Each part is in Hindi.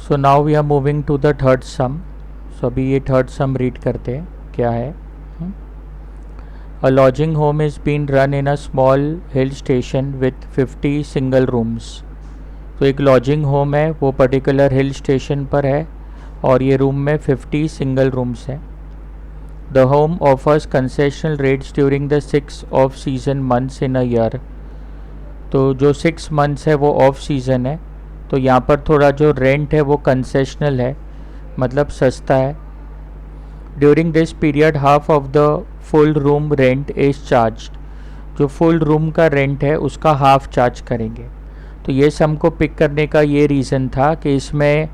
So now we are moving to the third sum. So अभी ये थर्ड सम रीड करते हैं क्या है. A lodging home is being run in a small hill station with 50 single rooms. तो एक लॉजिंग होम है, वो पर्टिकुलर हिल स्टेशन पर है और ये रूम में 50 सिंगल रूम्स हैं. The home offers concessional rates during the 6 off season months in a year. तो जो 6 मंथ्स है वो ऑफ सीज़न है, तो यहाँ पर थोड़ा जो रेंट है वो कंसेशनल है, मतलब सस्ता है. During this period half of the full room rent is charge. जो फुल रूम का रेंट है उसका हाफ चार्ज करेंगे. तो ये सम को पिक करने का ये रीज़न था कि इसमें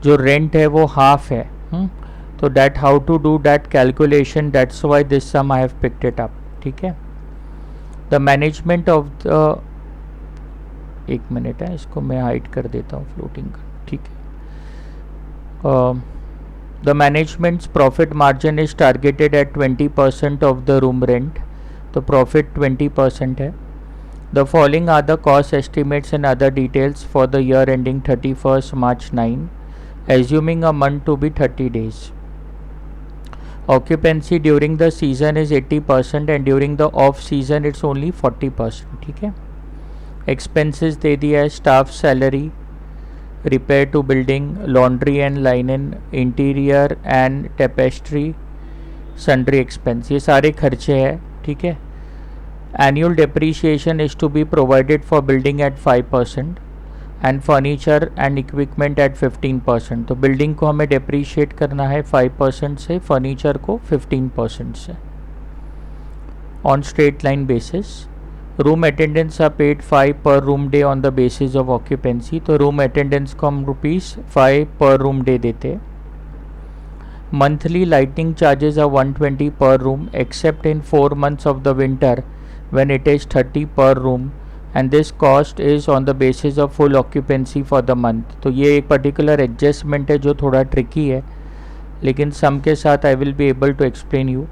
जो रेंट है वो हाफ है. तो that how to do that calculation, that's why this sum I have picked it up. ठीक है. द मैनेजमेंट ऑफ द, एक मिनट है, इसको मैं हाइड कर देता हूँ फ्लोटिंग का. ठीक है. The management's profit margin is targeted at 20% of the room rent. तो profit 20% है. The following are the cost estimates and other details for the year ending 31st March 9, assuming a month to be 30 days. Occupancy during the season is 80% and during the off season it's only 40%. ठीक है. Expenses दे दिया है, staff salary, repair to building, laundry and linen, interior and tapestry, sundry expense, ये सारे खर्चे हैं. ठीक है. Annual depreciation is to be provided for building at 5% and furniture and equipment at 15%. तो बिल्डिंग को हमें depreciate करना है 5% से, फर्नीचर को 15% से on straight line basis. Room attendance are paid 5 per room day on the basis of occupancy. तो रूम अटेंडेंस को हम ₹5 पर रूम डे देते. Monthly lighting charges are 120 per room except in 4 months of the winter when it is 30 per room and this cost is on the basis of full occupancy for the month. तो ये एक पर्टिकुलर एडजस्टमेंट है जो थोड़ा ट्रिकी है, लेकिन सम के साथ I will be able to explain you.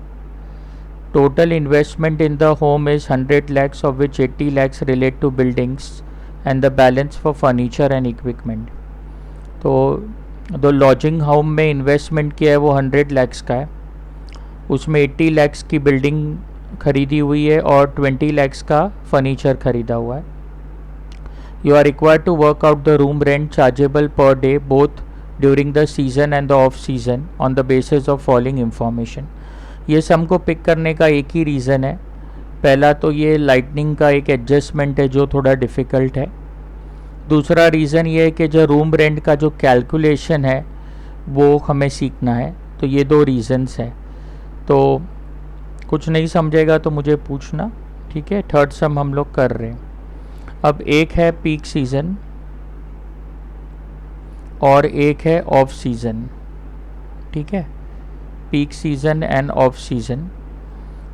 Total investment in the home is 100 lakhs, of which 80 lakhs relate to buildings and the balance for furniture and equipment. तो जो लॉजिंग होम में इन्वेस्टमेंट किया है वो 100 lakhs का है. उसमें 80 lakhs की बिल्डिंग खरीदी हुई है और 20 lakhs का फर्नीचर खरीदा हुआ है. You are required to work out the room rent chargeable per day both during the season and the off season on the basis of following information. ये सम को पिक करने का एक ही रीज़न है. पहला तो ये लाइटनिंग का एक एडजस्टमेंट है जो थोड़ा डिफ़िकल्ट है. दूसरा रीज़न ये है कि जो रूम रेंट का जो कैलकुलेशन है वो हमें सीखना है. तो ये 2 रीज़न्स हैं. तो कुछ नहीं समझेगा तो मुझे पूछना. ठीक है. थर्ड सम हम लोग कर रहे हैं. अब एक है पीक सीज़न और एक है ऑफ सीज़न. ठीक है. Peak season end of season.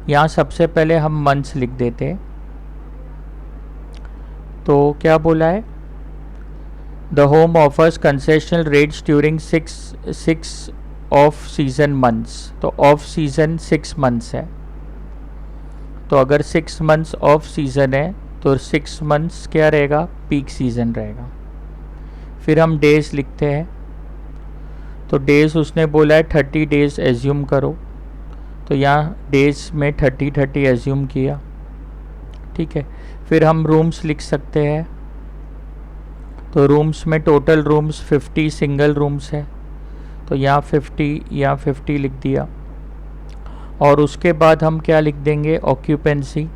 यहाँ सबसे पहले हम मंथ्स लिख देते हैं. तो क्या बोला है, the home offers concessional rates during 6 of season months. तो ऑफ सीज़न 6 मंथ्स है. तो अगर 6 मंथ्स ऑफ सीज़न है तो 6 मंथ्स क्या रहेगा, पीक सीज़न रहेगा. फिर हम डेज़ लिखते हैं. तो डेज़ उसने बोला है 30 डेज़ एज्यूम करो. तो यहाँ डेज़ में 30 एज्यूम किया. ठीक है. फिर हम रूम्स लिख सकते हैं. तो रूम्स में टोटल रूम्स 50 सिंगल रूम्स है. तो यहाँ 50 लिख दिया. और उसके बाद हम क्या लिख देंगे, ऑक्यूपेंसी.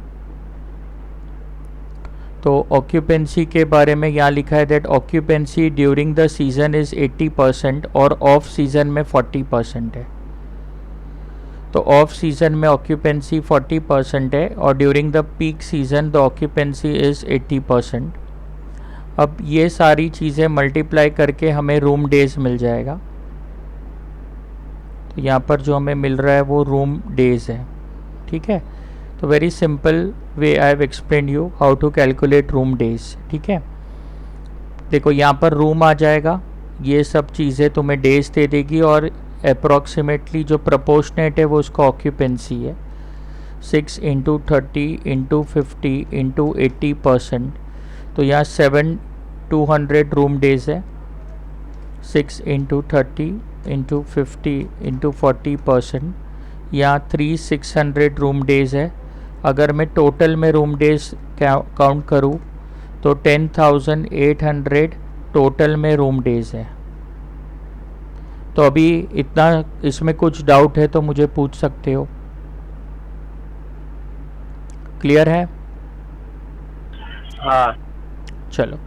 तो ऑक्यूपेंसी के बारे में यहाँ लिखा है that occupancy during the season is 80% और ऑफ सीज़न में 40% है. तो ऑफ सीज़न में ऑक्यूपेंसी 40% है और during the peak season the occupancy is 80%. अब ये सारी चीज़ें मल्टीप्लाई करके हमें रूम डेज़ मिल जाएगा. तो यहाँ पर जो हमें मिल रहा है वो रूम डेज़ है. ठीक है. तो very simple way I have explain you how to calculate room days. ठीक है. देखो यहाँ पर रूम आ जाएगा, ये सब चीज़ें तुम्हें डेज दे देगी और अप्रॉक्सीमेटली जो प्रोपोर्शनेट है वो उसका ऑक्यूपेंसी है. 6 × 30 × 50 × 80%. तो यहाँ 7,200 रूम डेज है. 6 इंटू 30 इंटू 50 इंटू 40%, यहाँ 3600 रूम डेज़ है। अगर मैं टोटल में रूम डेज़ काउंट करूँ तो 10,800 टोटल में रूम डेज़ है। तो अभी इतना, इसमें कुछ डाउट है तो मुझे पूछ सकते हो। क्लियर है? हाँ। चलो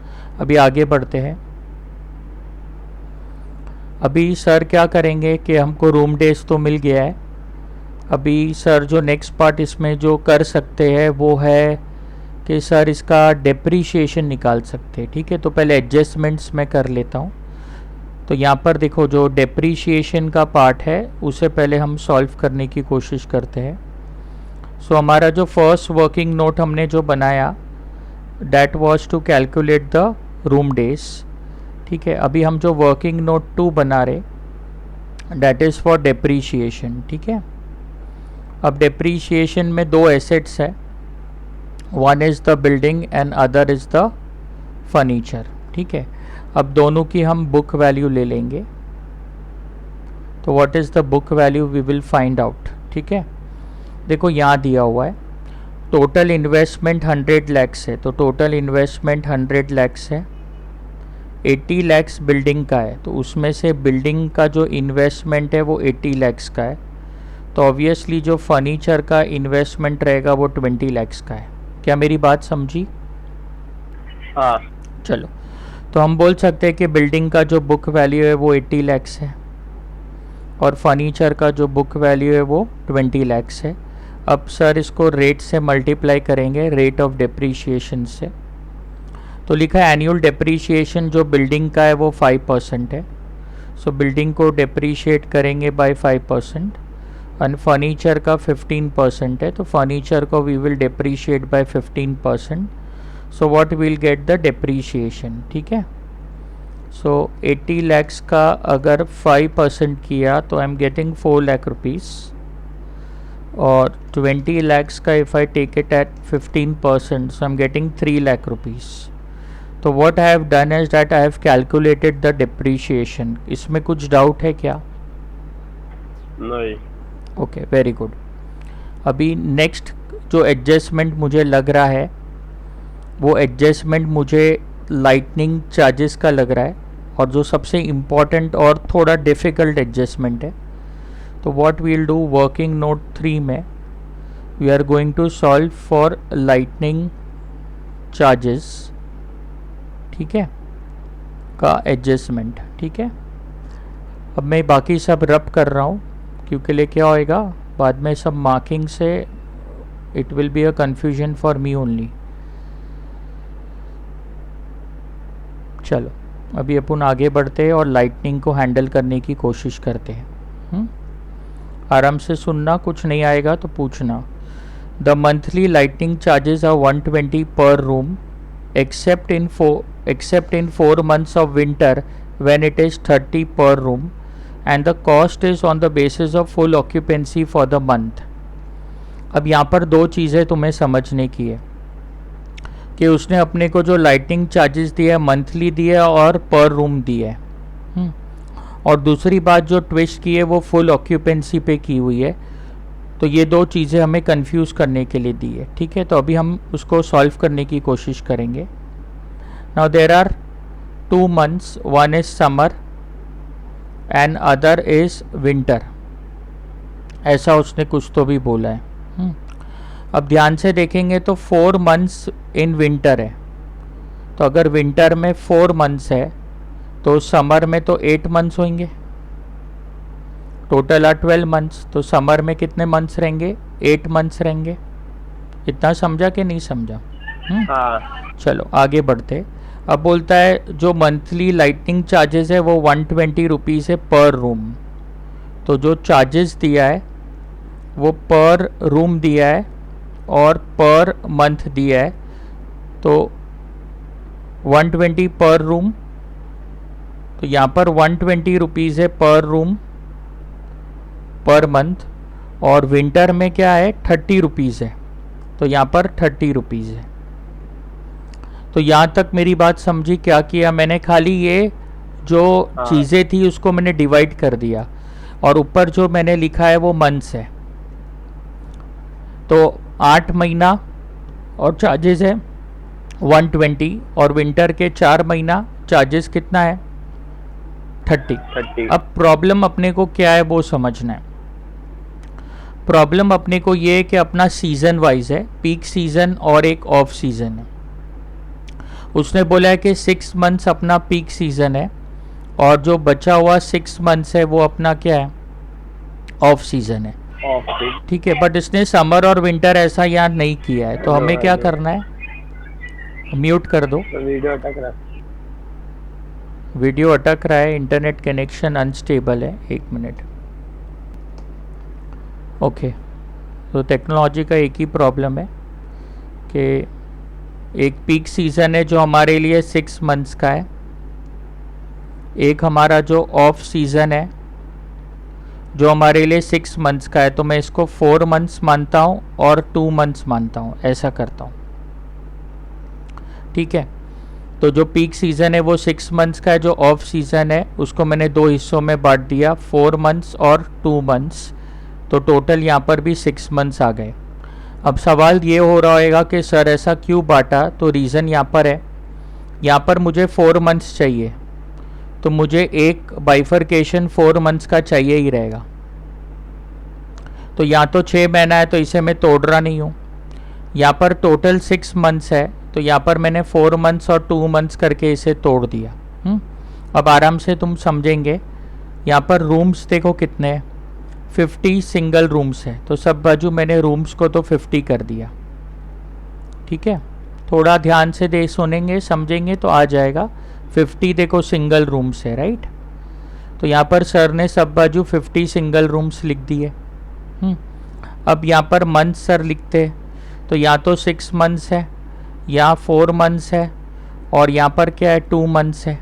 अभी आगे बढ़ते हैं। अभी सर क्या करेंगे कि हमको रूम डेज तो मिल गया है। अभी सर जो नेक्स्ट पार्ट इसमें जो कर सकते हैं वो है कि सर इसका डेप्रीशिएशन निकाल सकते हैं। ठीक है, तो पहले एडजस्टमेंट्स मैं कर लेता हूँ। तो यहाँ पर देखो जो डेप्रीशिएशन का पार्ट है उसे पहले हम सॉल्व करने की कोशिश करते हैं। सो हमारा जो फर्स्ट वर्किंग नोट हमने जो बनाया that was to calculate the room days. ठीक है, अभी हम जो वर्किंग नोट 2 बना रहे दैट इज़ फॉर डेप्रीशिएशन। ठीक है, अब डेप्रीशिएशन में दो एसेट्स है, one is the building and other is the furniture. ठीक है, अब दोनों की हम बुक वैल्यू ले लेंगे। तो what is the book value we will find out. ठीक है, देखो यहाँ दिया हुआ है टोटल इन्वेस्टमेंट 100 लैक्स है, तो टोटल इन्वेस्टमेंट 100 लैक्स है। 80 लैक्स बिल्डिंग का है, तो उसमें से बिल्डिंग का जो इन्वेस्टमेंट है वो 80 लैक्स का है। तो ऑब्वियसली जो फर्नीचर का इन्वेस्टमेंट रहेगा वो 20 लैक्स का है। क्या मेरी बात समझी? हाँ। चलो, तो हम बोल सकते हैं कि बिल्डिंग का जो बुक वैल्यू है वो 80 लैक्स है और फर्नीचर का जो बुक वैल्यू है वो 20 लैक्स है। अब सर इसको रेट से मल्टीप्लाई करेंगे, रेट ऑफ डेप्रीशिएशन से। तो लिखा है एनुअल डेप्रीशिएशन जो बिल्डिंग का है वो 5% है। सो बिल्डिंग को डेप्रीशिएट करेंगे बाय 5% एंड फर्नीचर का 15% है, तो फर्नीचर को we will depreciate by 15%। So what will get the depreciation. ठीक है, सो 80 लैक्स का अगर 5% किया तो आई एम गेटिंग 4 लाख रुपीज़, और 20 lakhs का if I take it at 15%, so I'm getting 3 lakh rupees. तो what I have done is that I have calculated the depreciation. इसमें कुछ डाउट है क्या? नहीं। Okay, very good. अभी नेक्स्ट जो एडजस्टमेंट मुझे लग रहा है वो एडजस्टमेंट मुझे लाइटनिंग चार्जेस का लग रहा है, और जो सबसे इम्पॉर्टेंट और थोड़ा डिफ़िकल्ट एडजस्टमेंट है। तो what will do, working note 3 में we are going to solve for lightning charges. ठीक है, का एडजस्टमेंट। ठीक है, अब मैं बाकी सब रब कर रहा हूँ क्योंकि ले क्या होएगा बाद में सब मार्किंग से it will be a confusion for me only. चलो अभी अपन आगे बढ़ते हैं और लाइटनिंग को हैंडल करने की कोशिश करते हैं। आराम से सुनना, कुछ नहीं आएगा तो पूछना। The monthly lightning charges are 120 per room except in 4 months of winter when it is 30 per room, and the cost is on the basis of full occupancy for the month. अब यहाँ पर दो चीज़ें तुम्हें समझने की है कि उसने अपने को जो लाइटिंग चार्जेस दिया है मंथली दिया है और पर रूम दिया है, और दूसरी बात जो ट्विस्ट की है वो फुल ऑक्यूपेंसी पे की हुई है। तो ये दो चीज़ें हमें कंफ्यूज करने के लिए दी है। ठीक है, तो अभी हम उसको सॉल्व करने की कोशिश करेंगे। Now there are 2 months, one is summer and other is winter, ऐसा उसने कुछ तो भी बोला है। अब ध्यान से देखेंगे तो 4 months इन विंटर है, तो अगर विंटर में 4 months है तो समर में तो 8 months होंगे, टोटल आर 12 months। तो समर में कितने मंथ्स रहेंगे? 8 months रहेंगे। इतना समझा कि नहीं समझा? हाँ। चलो आगे बढ़ते। अब बोलता है जो मंथली लाइटिंग चार्जेस है वो 120 रुपीज़ है पर रूम। तो जो चार्जेस दिया है वो पर रूम दिया है और पर मंथ दिया है, तो 120 पर रूम, तो यहाँ पर 120 रुपीज़ है पर रूम पर मंथ, और विंटर में क्या है 30 रुपीज़ है, तो यहाँ पर 30 रुपीज़ है। तो यहाँ तक मेरी बात समझी? क्या किया मैंने, खाली ये जो हाँ। चीज़ें थी उसको मैंने डिवाइड कर दिया, और ऊपर जो मैंने लिखा है वो मंथ्स है। तो 8 महीना और चार्जेस है 120, और विंटर के 4 महीना चार्जेस कितना है 30। 30। अब प्रॉब्लम अपने को क्या है वो समझना है। प्रॉब्लम अपने को ये है कि अपना सीज़न वाइज है, पीक सीज़न और एक ऑफ सीज़न है। उसने बोला है कि 6 मंथ्स अपना पीक सीज़न है, और जो बचा हुआ 6 मंथ्स है वो अपना क्या है ऑफ सीज़न है। ठीक है, बट इसने समर और विंटर ऐसा यहाँ नहीं किया है। तो हमें क्या करना है, म्यूट कर दो। वीडियो अटक रहा है। वीडियो अटक रहा है, इंटरनेट कनेक्शन अनस्टेबल है, 1 मिनट। ओके, तो टेक्नोलॉजी का एक ही प्रॉब्लम है कि एक पीक सीज़न है जो हमारे लिए 6 मंथ्स का है, एक हमारा जो ऑफ सीज़न है जो हमारे लिए 6 मंथ्स का है। तो मैं इसको 4 मंथ्स मानता हूँ और 2 मंथ्स मानता हूँ, ऐसा करता हूँ। ठीक है, तो जो पीक सीज़न है वो 6 मंथ्स का है, जो ऑफ सीज़न है उसको मैंने 2 हिस्सों में बांट दिया, 4 मंथ्स और 2 मंथ्स। तो टोटल यहाँ पर भी 6 मंथ्स आ गए। अब सवाल ये हो रहा होगा कि सर ऐसा क्यों बांटा, तो रीज़न यहाँ पर है, यहाँ पर मुझे 4 मंथ्स चाहिए, तो मुझे एक बाइफर्केशन 4 मंथ्स का चाहिए ही रहेगा। तो यहाँ तो 6 महीना है तो इसे मैं तोड़ रहा नहीं हूँ। यहाँ पर टोटल 6 मंथ्स है, तो यहाँ पर मैंने 4 मंथ्स और 2 मंथ्स करके इसे तोड़ दिया। अब आराम से तुम समझेंगे। यहाँ पर रूम्स देखो कितने हैं, 50 सिंगल रूम्स है, तो सब बाजू मैंने रूम्स को तो 50 कर दिया। ठीक है, थोड़ा ध्यान से दे सुनेंगे समझेंगे तो आ जाएगा। 50 देखो सिंगल रूम्स है, राइट। तो यहाँ पर सर ने सब बाजू 50 सिंगल रूम्स लिख दिए। अब यहाँ पर मंथ्स सर लिखते, तो यहाँ तो 6 मंथ्स है, यहाँ 4 मंथ्स है, और यहाँ पर क्या है 2 मंथ्स है।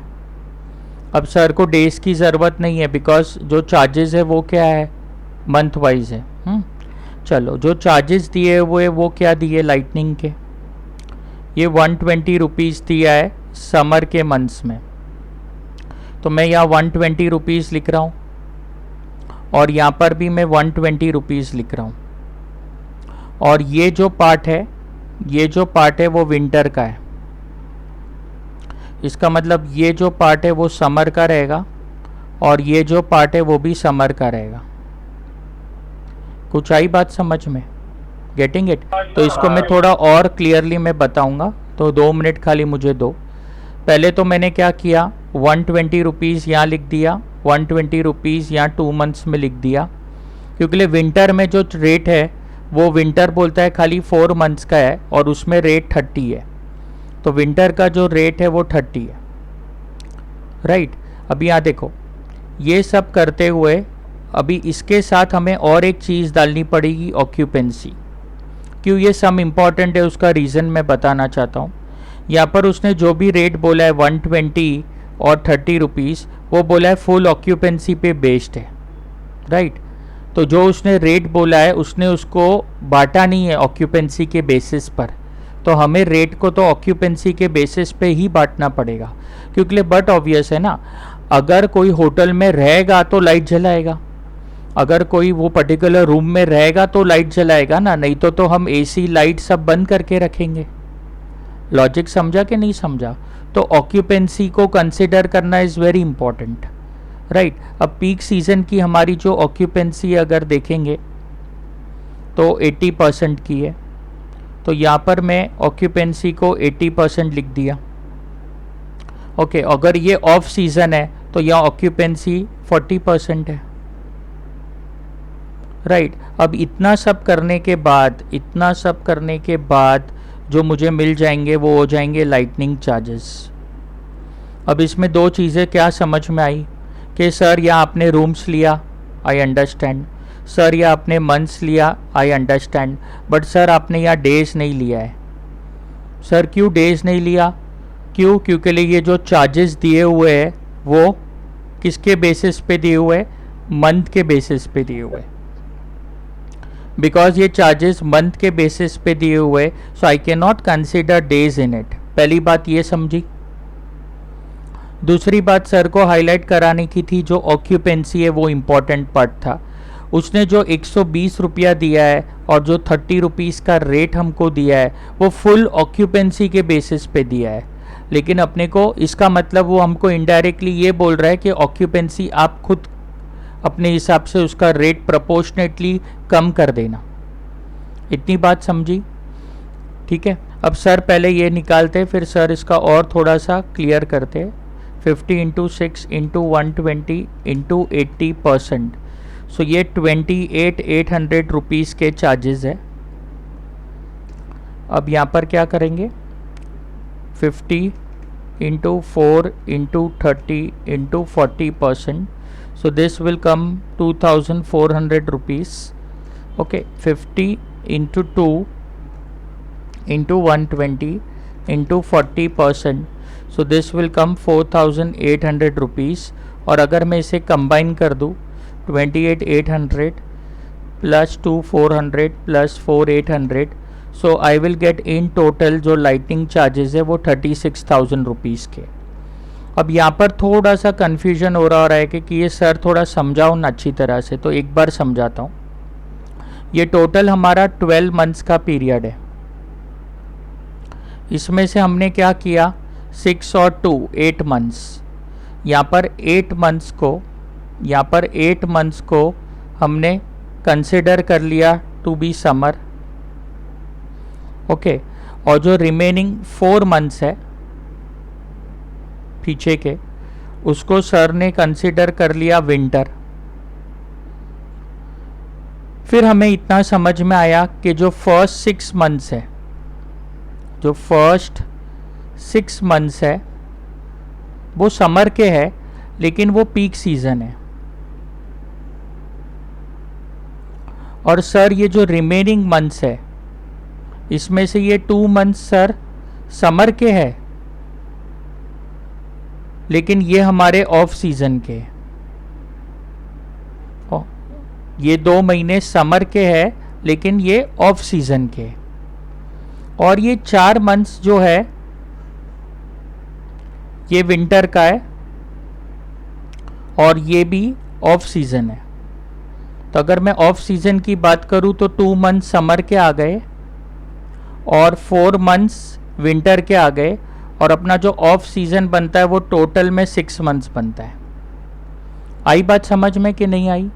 अब सर को डेज की ज़रूरत नहीं है, बिकॉज जो चार्जेस है वो क्या है मंथ वाइज है। चलो, जो चार्जेस दिए हुए वो क्या दिए लाइटनिंग के, ये 120 रुपीज़ दिया है समर के मंथ्स में। तो मैं यहाँ 120 रुपीज़ लिख रहा हूँ, और यहाँ पर भी मैं 120 रुपीज़ लिख रहा हूँ। और ये जो पार्ट है, ये जो पार्ट है वो विंटर का है। इसका मतलब ये जो पार्ट है वो समर का रहेगा, और ये जो पार्ट है वो भी समर का रहेगा। कुछ आई बात समझ में, गेटिंग इट? तो इसको मैं थोड़ा और क्लियरली मैं बताऊँगा, तो 2 मिनट खाली मुझे दो। पहले तो मैंने क्या किया, 120 रुपीज़ यहाँ लिख दिया, 120 रुपीज़ यहाँ 2 मंथ्स में लिख दिया, क्योंकि विंटर में जो रेट है वो विंटर बोलता है खाली 4 मंथ्स का है, और उसमें रेट 30 है। तो विंटर का जो रेट है वो 30 है, राइट। अभी यहाँ देखो, ये सब करते हुए अभी इसके साथ हमें और एक चीज़ डालनी पड़ेगी, ऑक्यूपेंसी। क्यों ये सम इम्पॉर्टेंट है उसका रीज़न मैं बताना चाहता हूँ। यहाँ पर उसने जो भी रेट बोला है 120 और 30 रुपीज़, वो बोला है फुल ऑक्यूपेंसी पे बेस्ड है, राइट। तो जो उसने रेट बोला है उसने उसको बांटा नहीं है ऑक्यूपेंसी के बेसिस पर, तो हमें रेट को तो ऑक्यूपेंसी के बेसिस पे ही बांटना पड़ेगा, क्योंकि बट ऑब्वियस है ना, अगर कोई होटल में रहेगा तो लाइट जलाएगा, अगर कोई वो पर्टिकुलर रूम में रहेगा तो लाइट जलाएगा ना, नहीं तो हम एसी लाइट सब बंद करके रखेंगे। लॉजिक समझा कि नहीं समझा? तो ऑक्यूपेंसी को कंसिडर करना इज़ वेरी इंपॉर्टेंट, राइट। अब पीक सीज़न की हमारी जो ऑक्यूपेंसी अगर देखेंगे तो 80% की है, तो यहाँ पर मैं ऑक्यूपेंसी को 80% लिख दिया। ओके, अगर ये ऑफ सीज़न है तो यहाँ ऑक्यूपेंसी 40% है, राइट। अब इतना सब करने के बाद जो मुझे मिल जाएंगे वो हो जाएंगे लाइटनिंग चार्जेस। अब इसमें 2 चीज़ें क्या समझ में आई कि सर या आपने रूम्स लिया, आई अंडरस्टैंड, सर या आपने मंथ्स लिया, आई अंडरस्टैंड, बट सर आपने यहाँ डेज नहीं लिया है। सर क्यों डेज नहीं लिया? क्यों? क्योंकि ये जो चार्जेस दिए हुए हैं वो किसके बेसिस पे दिए हुए? मंथ के बेसिस पे दिए हुए। बिकॉज ये चार्जेस मंथ के बेसिस पे दिए हुए, so I can not consider days in it. पहली बात ये समझी। दूसरी बात सर को हाईलाइट कराने की थी, जो ऑक्यूपेंसी है वो इम्पॉर्टेंट पार्ट था। उसने जो 120 रुपया दिया है और जो 30 रुपीज़ का रेट हमको दिया है वो फुल ऑक्यूपेंसी के बेसिस पे दिया है, लेकिन अपने को इसका मतलब वो हमको इनडायरेक्टली ये बोल रहा है कि ऑक्यूपेंसी आप खुद अपने हिसाब से उसका रेट प्रपोर्शनेटली कम कर देना। इतनी बात समझी? ठीक है। अब सर पहले ये निकालते, फिर सर इसका और थोड़ा सा क्लियर करते। 50 इंटू 6 इंटू 120 इंटू 80%, सो ये 28,800 रुपीज़ के चार्जेस है। अब यहाँ पर क्या करेंगे, 50 into 4 into 30 into 40%, so this will come 2,400 rupees. Okay, 50 into 2 into 120 into 40%, so this will come 4,800 rupees. और अगर मैं इसे कंबाइन कर दूँ, 28,800 plus 2,400 plus 4,800, so I will get in total जो लाइटिंग चार्जेस है वो 36,000 रुपीज़ के। अब यहाँ पर थोड़ा सा कन्फ्यूजन हो रहा है कि ये सर थोड़ा समझाओ ना अच्छी तरह से, तो एक बार समझाता हूँ। ये टोटल हमारा 12 मंथ्स का पीरियड है। इसमें से हमने क्या किया, 6 और 2 8 मंथ्स। यहाँ पर 8 मंथ्स को हमने कंसिडर कर लिया टू बी समर। ओके, और जो रिमेनिंग 4 मंथ्स है पीछे के, उसको सर ने कंसिडर कर लिया विंटर। फिर हमें इतना समझ में आया कि जो फर्स्ट 6 मंथ्स है वो समर के है, लेकिन वो पीक सीजन है। और सर ये जो रिमेनिंग मंथ्स है, इसमें से ये 2 मंथ्स सर समर के है, लेकिन ये हमारे ऑफ सीजन के। ये 2 महीने समर के है, लेकिन ये ऑफ सीजन के। और ये 4 मंथ्स जो है ये विंटर का है, और ये भी ऑफ सीजन है। तो अगर मैं ऑफ सीजन की बात करूं तो 2 मंथ्स समर के आ गए और 4 मंथ्स विंटर के आ गए, और अपना जो ऑफ सीजन बनता है वो टोटल में 6 मंथ्स बनता है। आई बात समझ में कि नहीं आई?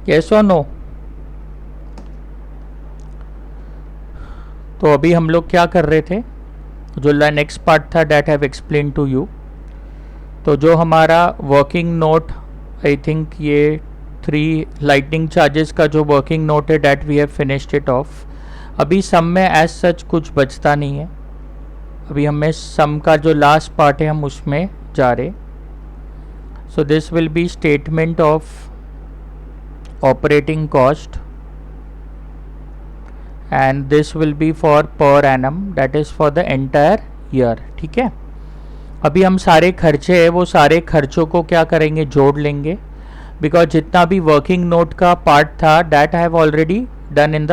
यस और नो? तो अभी हम लोग क्या कर रहे थे, जो नेक्स्ट पार्ट था that have explain to you. तो जो हमारा वर्किंग नोट, आई थिंक ये 3 लाइटिंग चार्जेस का जो वर्किंग नोट है that we have finished it off. अभी सम में एज सच कुछ बचता नहीं है। अभी हमें सम का जो लास्ट पार्ट है हम उसमें जा रहे। सो this will B statement of operating cost and this will B for per annum, that is for the entire year. ठीक है। अभी हम सारे खर्चे हैं वो सारे खर्चों को क्या करेंगे, जोड़ लेंगे, बिकॉज जितना भी वर्किंग नोट का पार्ट था that I have already done in the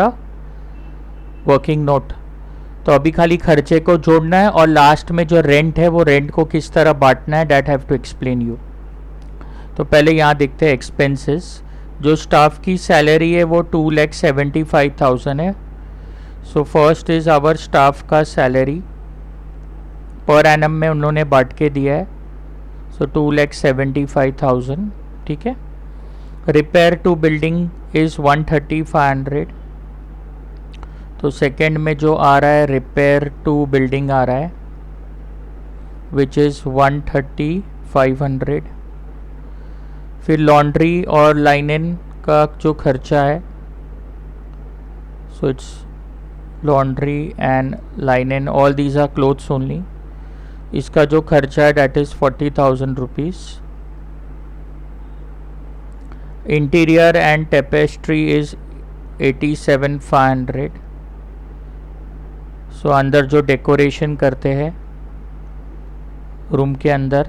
working note. तो अभी खाली खर्चे को जोड़ना है, और लास्ट में जो रेंट है वो रेंट को किस तरह बांटना है that have to explain you. तो पहले यहाँ देखते हैं एक्सपेंसेस। जो स्टाफ की सैलरी है वो 2,75,000 है। So first is our staff का सैलरी, पर एनम में उन्होंने बांट के दिया है। सो 2,75,000। ठीक है। Repair to building is 130,500। तो सेकेंड में जो आ रहा है रिपेयर टू बिल्डिंग आ रहा है विच इज़ 130,500। फिर लॉन्ड्री और लाइनन का जो खर्चा है, so it's laundry and linen, all these are clothes only. इसका जो खर्चा है that is 40,000 rupees. Interior and tapestry is 87,500। So अंदर जो डेकोरेशन करते हैं रूम के अंदर,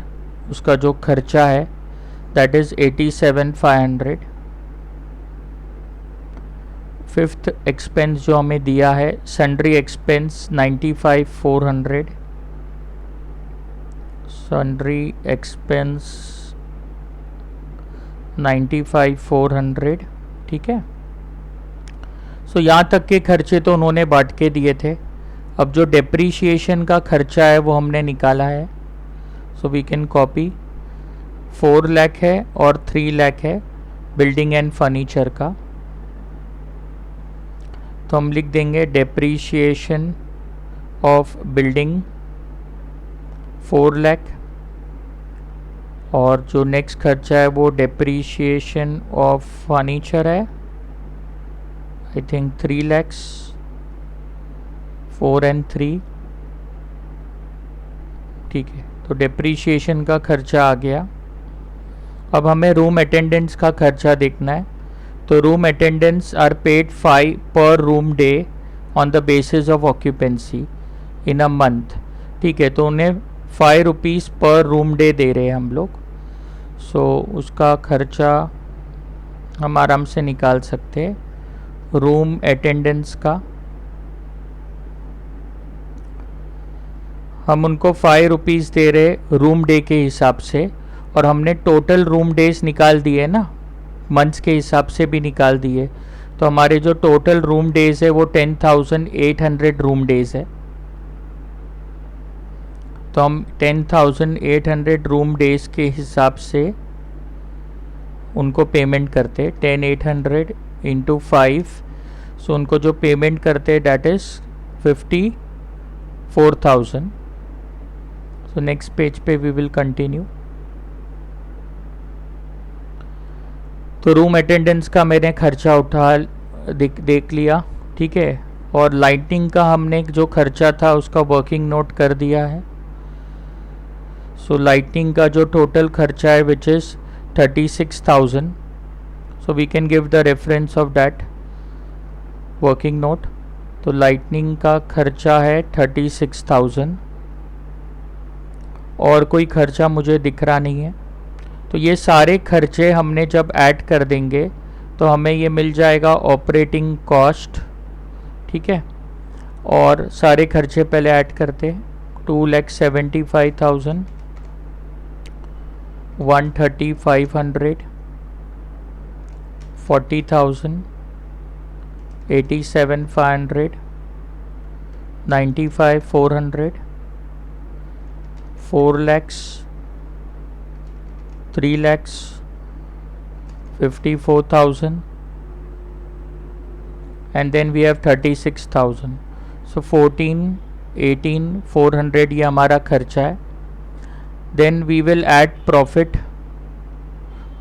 उसका जो खर्चा है दैट इज़ 87,500। फिफ्थ एक्सपेंस जो हमें दिया है सन्ड्री एक्सपेंस 95,400, सन्ड्री एक्सपेंस 95,400, ठीक है। सो यहाँ तक के खर्चे तो उन्होंने बांट के दिए थे। अब जो डेप्रीशिएशन का खर्चा है वो हमने निकाला है। So we can copy 4 lakh है और 3 लाख है बिल्डिंग एंड फर्नीचर का। तो हम लिख देंगे डेप्रीशिएशन ऑफ बिल्डिंग 4 लाख और जो नेक्स्ट खर्चा है वो डेप्रीशिएशन ऑफ फर्नीचर है, आई थिंक 3 lakhs, 4 and 3, ठीक है। तो डेप्रीशिएशन का खर्चा आ गया। अब हमें रूम अटेंडेंस का खर्चा देखना है। तो room attendance are paid 5 per room day on the basis of occupancy in a month, ठीक है। तो उन्हें 5 रुपीज़ पर रूम डे दे रहे हैं हम लोग। सो उसका खर्चा हम आराम से निकाल सकते हैं रूम अटेंडेंस का। हम उनको 5 रुपीज़ दे रहे रूम डे के हिसाब से, और हमने टोटल रूम डेज निकाल दिए ना, मंथ्स के हिसाब से भी निकाल दिए। तो हमारे जो टोटल रूम डेज है वो 10,800 रूम डेज है। तो हम 10,800 रूम डेज के हिसाब से उनको पेमेंट करते, 10,800 इंटू 5। सो उनको जो पेमेंट करते that is 54,000। So next page पे वी विल कंटिन्यू। तो रूम अटेंडेंस का मैंने खर्चा उठा देख लिया, ठीक है। और लाइटिंग का हमने जो खर्चा था उसका वर्किंग नोट कर दिया है। सो लाइटिंग का जो टोटल खर्चा है which is 36,000। So we can give the reference of that working note. तो लाइटनिंग का खर्चा है 36,000 और कोई खर्चा मुझे दिख रहा नहीं है। तो ये सारे खर्चे हमने जब ऐड कर देंगे तो हमें ये मिल जाएगा ऑपरेटिंग कॉस्ट, ठीक है। और सारे खर्चे पहले ऐड करते हैं। 2,75,000, 130,500, 40,000, 87,500, 95,400, 4 lakhs, 3 lakhs, 54,000, and then we have 36,000. So 14, 18, 400 ये हमारा खर्चा है। Then we will add profit,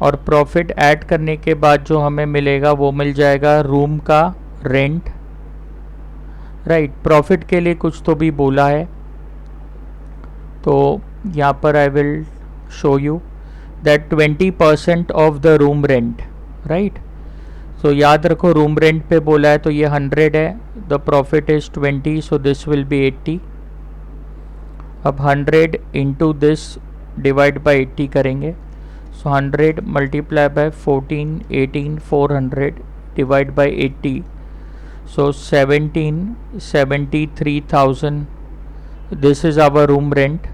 और प्रॉफिट ऐड करने के बाद जो हमें मिलेगा वो मिल जाएगा रूम का रेंट, राइट। प्रॉफिट के लिए कुछ तो भी बोला है, तो यहाँ पर I will show you that 20% of the room rent, right. So याद रखो रूम रेंट पे बोला है तो ये 100 है, the profit is 20, so this will be 80। अब 100 इंटू दिस डिवाइड बाई 80 करेंगे। So 100 multiply by 14, 18, 400 divide by 80, so 73,000 this is our room rent.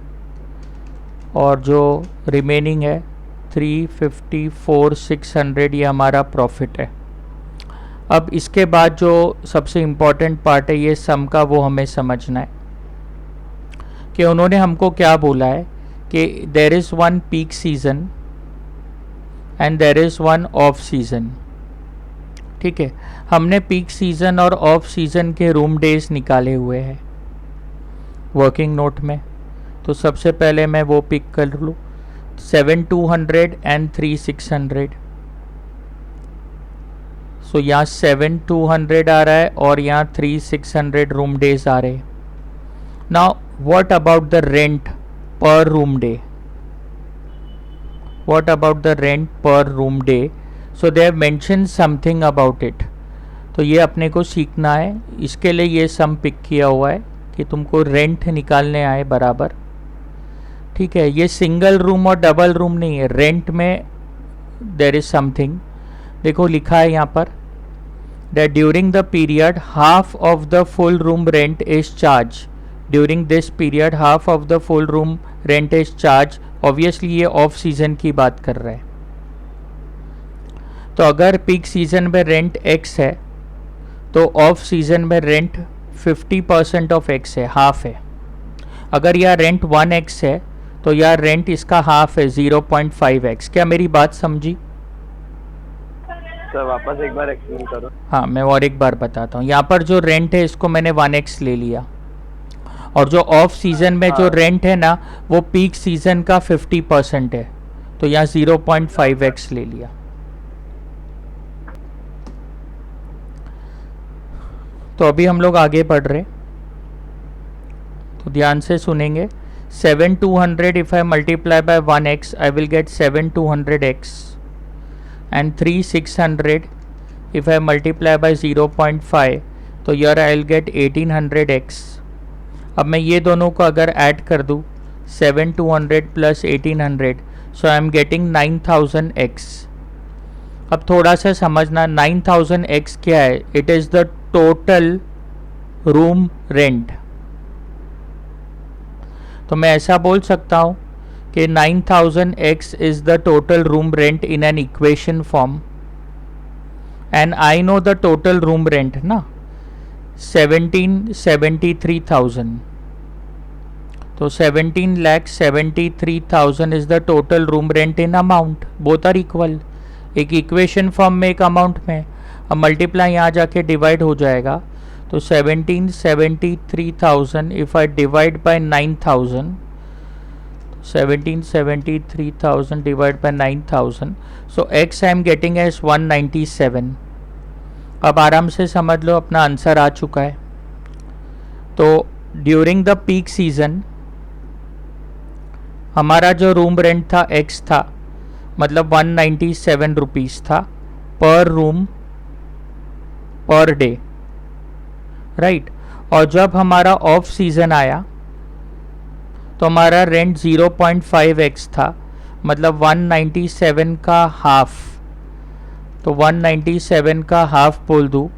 और जो रिमेनिंग है 354,600 ये हमारा प्रॉफिट है। अब इसके बाद जो सबसे इम्पॉर्टेंट पार्ट है ये सम का, वो हमें समझना है कि उन्होंने हमको क्या बोला है कि there is one peak season and there is one off season, ठीक है। हमने पीक सीज़न और ऑफ सीज़न के रूम डेज निकाले हुए हैं वर्किंग नोट में। तो सबसे पहले मैं वो पिक कर लूँ, 7,200 एंड 3,600। सो यहाँ 7,200 आ रहा है और यहाँ 3,600 रूम डेज आ रहे हैं। Now what about the rent per room day, what about the rent per room day. So they have mention something about it. तो ये अपने को सीखना है, इसके लिए ये सम पिक किया हुआ है कि तुमको रेंट निकालने आए बराबर, ठीक है। ये सिंगल रूम और डबल रूम नहीं है, रेंट में देयर इज़ समथिंग। देखो लिखा है यहाँ पर that during the period half of the full room rent is charged. During this period half of the full room rent is charged. Obviously ये ऑफ सीजन की बात कर रहा है. तो अगर पीक सीजन में रेंट x है तो ऑफ सीजन में रेंट 50% ऑफ x है, हाफ है. अगर यह रेंट 1x है तो यह रेंट इसका हाफ है 0.5x. क्या मेरी बात समझी? सर वापस एक बार एक्सप्लेन करो. हाँ, मैं और एक बार बताता हूँ. यहाँ पर जो रेंट है इसको मैंने 1x ले लिया, और जो ऑफ सीजन में जो रेंट है ना वो पीक सीजन का 50% है, तो यहाँ 0.5x ले लिया. तो अभी हम लोग आगे बढ़ रहे, तो ध्यान से सुनेंगे. 7200 if I multiply by 1x I will get 7200x, and 3600 if I multiply by 0.5 तो here I will get 1800x. अब मैं ये दोनों को अगर ऐड कर दूँ 7200 plus 1800, so I am getting 9000x. अब थोड़ा सा समझना, 9000x क्या है? It is the total room rent. तो मैं ऐसा बोल सकता हूँ कि 9000x is the total room rent in an equation form, and I know the total room rent ना 17,73,000. तो 17,73,000 is the total room rent in amount. Both are equal. एक इक्वेशन फॉर्म में, एक अमाउंट में. अब मल्टीप्लाई यहाँ जाके डिवाइड हो जाएगा. तो 17,73,000 if I divide by 9,000, 17,73,000 divide by 9,000, so x I am getting as 197. अब आराम से समझ लो, अपना आंसर आ चुका है. तो ड्यूरिंग द पीक सीजन हमारा जो रूम रेंट था x था, मतलब 197 रुपीज़ था पर रूम पर डे, राइट. और जब हमारा ऑफ सीजन आया तो हमारा रेंट 0.5x था, मतलब 197 का हाफ. तो 197 का हाफ बोल दूँ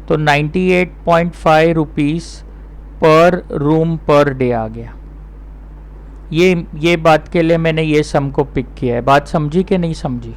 तो 98.5 रुपीज़ पर रूम पर डे आ गया. ये बात के लिए मैंने ये सम को पिक किया है. बात समझी कि नहीं समझी?